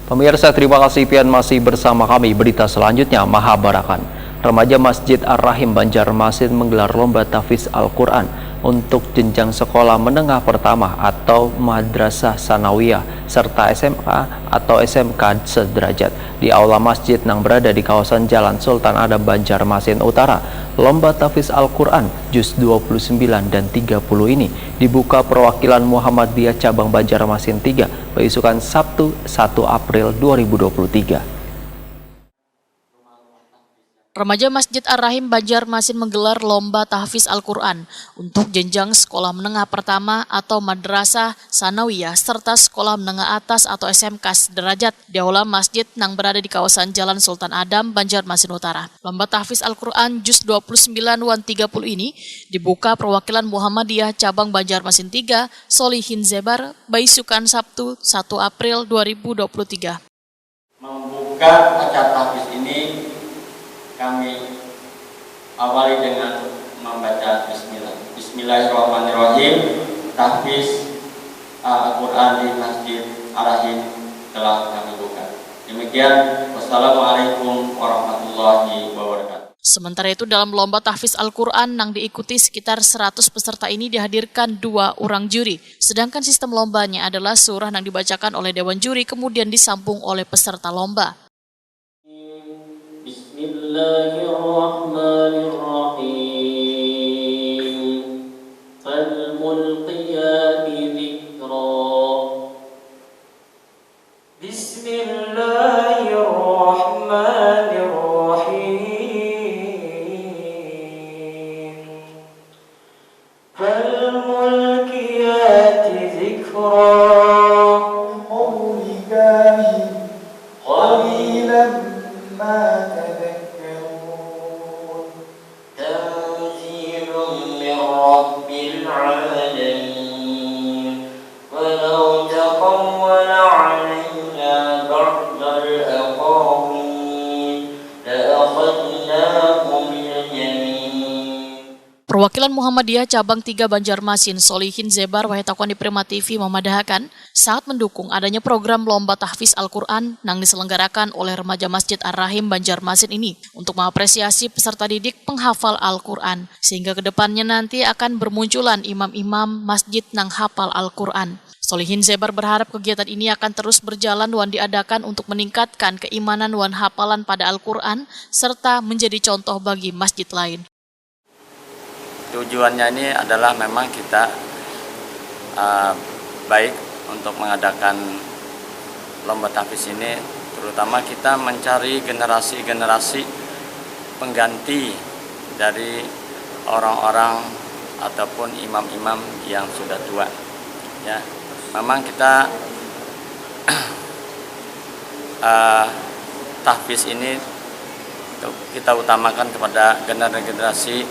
Pemirsa, terima kasih pian masih bersama kami. Berita selanjutnya, Mahabarakan. Remaja Masjid Ar-Rahim Banjarmasin menggelar lomba tahfiz Al-Quran untuk jenjang sekolah menengah pertama atau Madrasah Sanawiyah serta SMA atau SMK sederajat di aula masjid yang berada di kawasan Jalan Sultan Adam Banjarmasin Utara. Lomba tahfiz Al-Quran juz 29 dan 30 ini dibuka perwakilan Muhammadiyah Cabang Banjarmasin 3 beisukan Sabtu 1 April 2023. Remaja Masjid Ar-Rahim Banjarmasin menggelar lomba tahfiz Al-Quran untuk jenjang sekolah menengah pertama atau Madrasah Sanawiyah serta sekolah menengah atas atau SMK sederajat di aula masjid yang berada di kawasan Jalan Sultan Adam, Banjarmasin Utara. Lomba tahfiz Al-Quran juz 29 dan 30 ini dibuka perwakilan Muhammadiyah Cabang Banjarmasin 3 Solihin Zebar beisukan Sabtu 1 April 2023. Membuka acara tahfiz ini kami awali dengan membaca Bismillah. Bismillahirrahmanirrahim. Tahfiz Al-Quran di Masjid Ar-Rahim telah kami buka. Demikian, wassalamualaikum warahmatullahi wabarakatuh. Sementara itu dalam lomba tahfiz Al-Quran yang diikuti sekitar 100 peserta ini dihadirkan 2 orang juri. Sedangkan sistem lombanya adalah surah yang dibacakan oleh Dewan Juri kemudian disambung oleh peserta lomba. Bismillahirrahmanirrahim. Falmulqiyati dzikra. Bismillahirrahmanirrahim. Falmulqiyati dzikra. Qalilan ma Perwakilan Muhammadiyah Cabang 3 Banjarmasin Solihin Zebar Wahetakon di Prima TV memadahkan saat mendukung adanya program lomba tahfiz Al-Quran yang diselenggarakan oleh remaja Masjid Ar-Rahim Banjarmasin ini untuk mengapresiasi peserta didik penghafal Al-Quran sehingga kedepannya nanti akan bermunculan imam-imam masjid yang hafal Al-Quran. Solihin Zebar berharap kegiatan ini akan terus berjalan dan diadakan untuk meningkatkan keimanan dan hafalan pada Al-Quran serta menjadi contoh bagi masjid lain. Tujuannya ini adalah memang kita baik untuk mengadakan lomba tahfiz ini, terutama kita mencari generasi-generasi pengganti dari orang-orang ataupun imam-imam yang sudah tua. Ya, memang kita tahfiz ini kita utamakan kepada generasi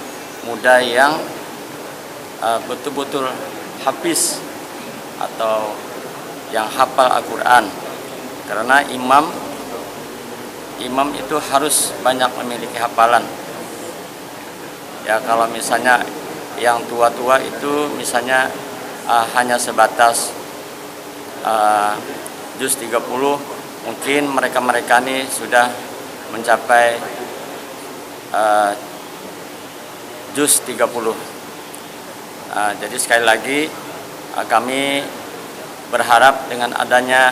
muda yang betul-betul hafiz atau yang hafal Al-Quran, karena imam itu harus banyak memiliki hafalan. Ya, kalau misalnya yang tua-tua itu misalnya hanya sebatas juz 30, mungkin mereka ini sudah mencapai juz 30. Jadi sekali lagi kami berharap dengan adanya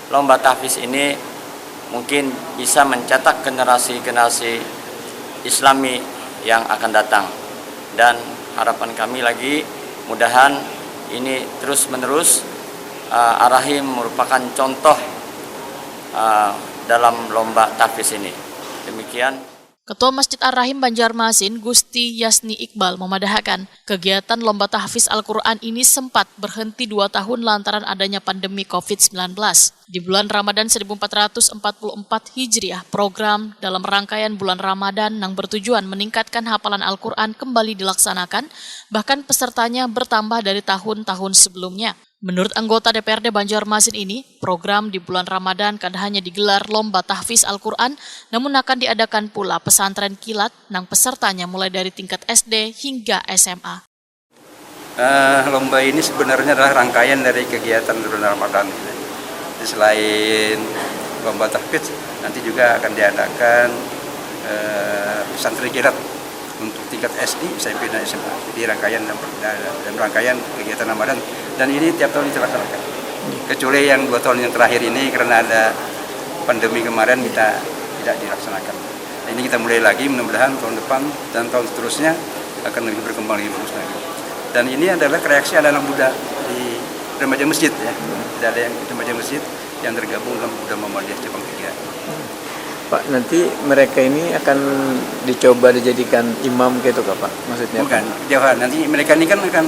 lomba tahfiz ini mungkin bisa mencetak generasi-generasi Islami yang akan datang, dan harapan kami lagi mudahan ini terus-menerus Ar-Rahim merupakan contoh dalam lomba tahfiz ini. Demikian. Ketua Masjid Ar-Rahim Banjarmasin, Gusti Yasni Iqbal, memadahkan kegiatan lomba tahfiz Al-Quran ini sempat berhenti 2 tahun lantaran adanya pandemi COVID-19. Di bulan Ramadan 1444 Hijriah, program dalam rangkaian bulan Ramadan yang bertujuan meningkatkan hafalan Al-Quran kembali dilaksanakan, bahkan pesertanya bertambah dari tahun-tahun sebelumnya. Menurut anggota DPRD Banjarmasin ini, program di bulan Ramadan kan hanya digelar lomba tahfiz Al-Quran, namun akan diadakan pula pesantren kilat yang pesertanya mulai dari tingkat SD hingga SMA. Lomba ini sebenarnya adalah rangkaian dari kegiatan bulan Ramadan. selain lomba tahfidz, nanti juga akan diadakan pesantren kilat untuk tingkat SD, SMP dan SMA di rangkaian dan rangkaian kegiatan Ramadan, dan ini tiap tahun dilaksanakan. Kecuali yang 2 tahun yang terakhir ini karena ada pandemi kemarin kita tidak dilaksanakan. Nah, ini kita mulai lagi, mudah-mudahan tahun depan dan tahun seterusnya akan lebih berkembang lebih bagus lagi. Dan ini adalah reaksi anak-anak muda di remaja masjid ya. Tidak ada yang remaja masjid yang tergabung dalam Pemuda Muhammadiyah Cabang 3. Pak, nanti mereka ini akan dicoba dijadikan imam gitu kah Pak? Maksudnya? Bukan, jauhan. Nanti mereka ini kan akan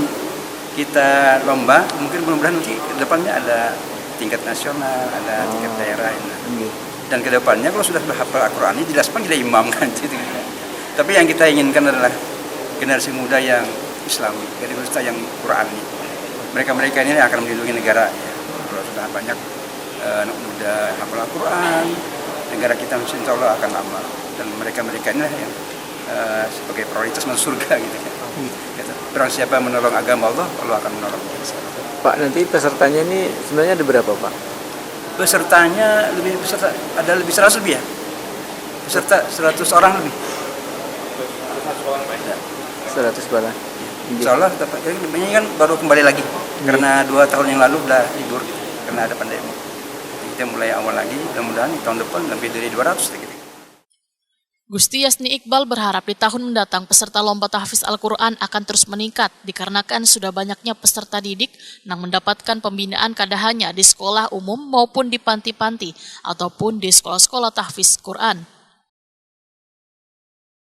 kita lomba, mungkin mudah-mudahan nanti ke depannya ada tingkat nasional, ada tingkat daerah. Dan ke depannya kalau sudah berhafal Al-Quran ini jelas pun jadi imam kan. Tapi yang kita inginkan adalah generasi muda yang Islami, generasi yang Qurani. Mereka ini akan melindungi negara. Ya. Kalau sudah banyak anak muda hafal Al-Quran, negara kita insya Allah akan aman, dan mereka ini yang sebagai prioritas masuk surga gitu kan. Barang siapa menolong agama Allah, Allah akan menolong. Pak, nanti pesertanya ini sebenarnya ada berapa Pak? Pesertanya ada lebih 100 lebih ya. Peserta 100 orang lebih. 100 bala. Insya Allah ini kan baru kembali lagi karena 2 tahun yang lalu udah libur gitu, karena ada pandemi. Kita mulai awal lagi, mudah-mudahan tahun depan lebih dari 200 gitu. Gusti Yasni Iqbal berharap di tahun mendatang peserta lomba tahfiz Al-Quran akan terus meningkat dikarenakan sudah banyaknya peserta didik yang mendapatkan pembinaan kadahannya di sekolah umum maupun di panti-panti ataupun di sekolah-sekolah tahfiz Quran.